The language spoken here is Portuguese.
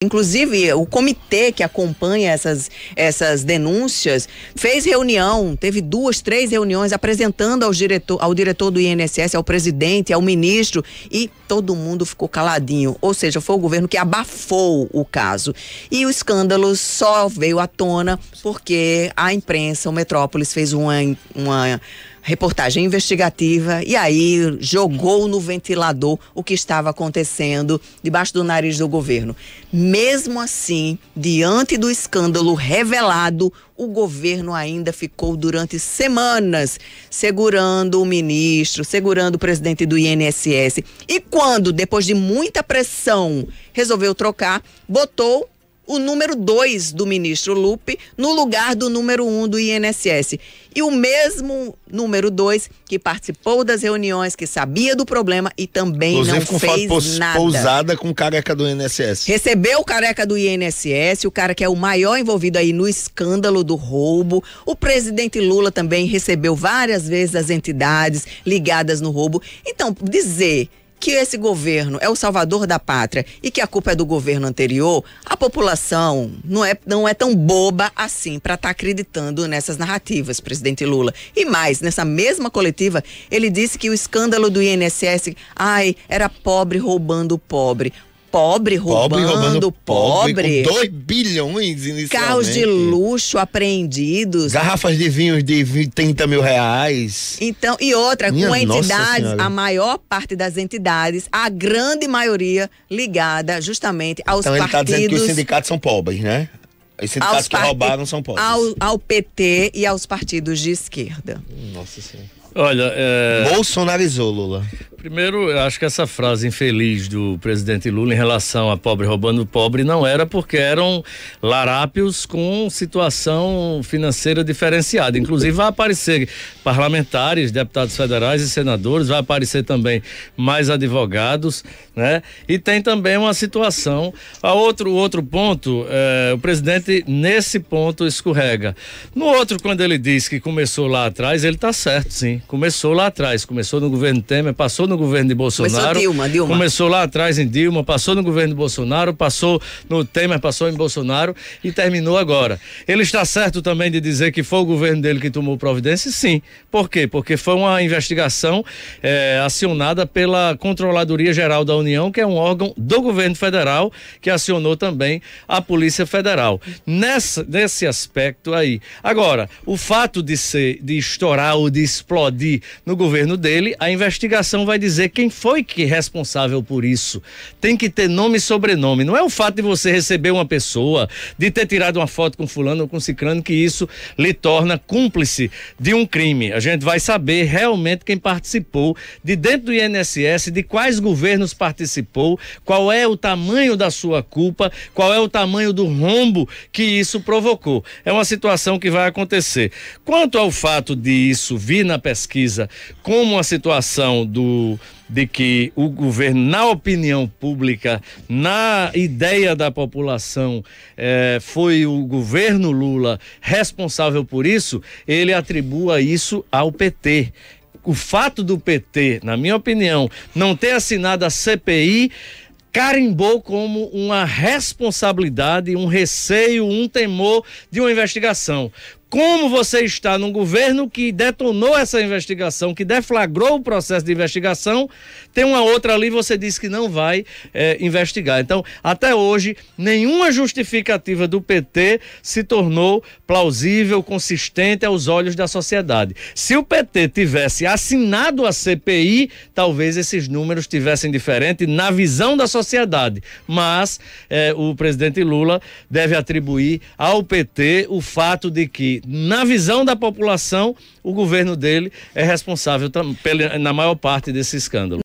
Inclusive, o comitê que acompanha essas denúncias fez reunião, teve 2, 3 reuniões apresentando ao diretor do INSS, ao presidente, ao ministro, e todo mundo ficou caladinho. Ou seja, foi o governo que abafou o caso. E o escândalo só veio à tona porque a imprensa, o Metrópolis, fez uma reportagem investigativa e aí jogou no ventilador o que estava acontecendo debaixo do nariz do governo. Mesmo assim, diante do escândalo revelado, o governo ainda ficou durante semanas segurando o ministro, segurando o presidente do INSS. E quando, depois de muita pressão, resolveu trocar, botou o número 2 do ministro Lupe no lugar do número 1 do INSS. E o mesmo número 2 que participou das reuniões, que sabia do problema e também inclusive não fez nada. Pousada com o careca do INSS. Recebeu o careca do INSS, o cara que é o maior envolvido aí no escândalo do roubo. O presidente Lula também recebeu várias vezes as entidades ligadas no roubo. Então, dizer que esse governo é o salvador da pátria e que a culpa é do governo anterior, a população não é tão boba assim para estar acreditando nessas narrativas, presidente Lula. E mais, nessa mesma coletiva, ele disse que o escândalo do INSS, era pobre roubando pobre. Pobre roubando pobre. Com 2 bilhões inicialmente. Carros de luxo apreendidos. Garrafas de vinhos de 30 mil reais. Então, e outra, com entidades, a maior parte das entidades, a grande maioria ligada justamente aos partidos. Então ele está dizendo que os sindicatos são pobres, né? Os sindicatos que roubaram são pobres. Ao PT e aos partidos de esquerda. Nossa Senhora. Olha, bolsonarizou Lula. Primeiro, eu acho que essa frase infeliz do presidente Lula em relação a pobre roubando pobre não era porque eram larápios com situação financeira diferenciada. Inclusive vai aparecer parlamentares, deputados federais e senadores, vai aparecer também mais advogados, né? E tem também uma situação, outro ponto, o presidente nesse ponto escorrega. No outro, quando ele diz que começou lá atrás, ele está certo, sim. Começou lá atrás, começou no governo Temer, passou no governo de Bolsonaro. Dilma. Começou lá atrás em Dilma, passou no governo de Bolsonaro, passou no Temer, passou em Bolsonaro e terminou agora. Ele está certo também de dizer que foi o governo dele que tomou providência? Sim. Por quê? Porque foi uma investigação acionada pela Controladoria Geral da União, que é um órgão do governo federal, que acionou também a Polícia Federal. Nesse aspecto aí. Agora, o fato de estourar ou de explodir no governo dele, a investigação vai dizer quem foi que é responsável por isso. Tem que ter nome e sobrenome. Não é o fato de você receber uma pessoa, de ter tirado uma foto com fulano ou com ciclano, que isso lhe torna cúmplice de um crime. A gente vai saber realmente quem participou de dentro do INSS, de quais governos participou, qual é o tamanho da sua culpa, qual é o tamanho do rombo que isso provocou. É uma situação que vai acontecer. Quanto ao fato de isso vir na pesquisa como uma situação de que o governo, na opinião pública, na ideia da população, foi o governo Lula responsável por isso, ele atribua isso ao PT. O fato do PT, na minha opinião, não ter assinado a CPI, carimbou como uma responsabilidade, um receio, um temor de uma investigação. Como você está num governo que detonou essa investigação, que deflagrou o processo de investigação, tem uma outra ali, você diz que não vai investigar. Então, até hoje, nenhuma justificativa do PT se tornou plausível, consistente aos olhos da sociedade. Se o PT tivesse assinado a CPI, talvez esses números tivessem diferente na visão da sociedade. Mas o presidente Lula deve atribuir ao PT o fato de que, na visão da população, o governo dele é responsável na maior parte desse escândalo.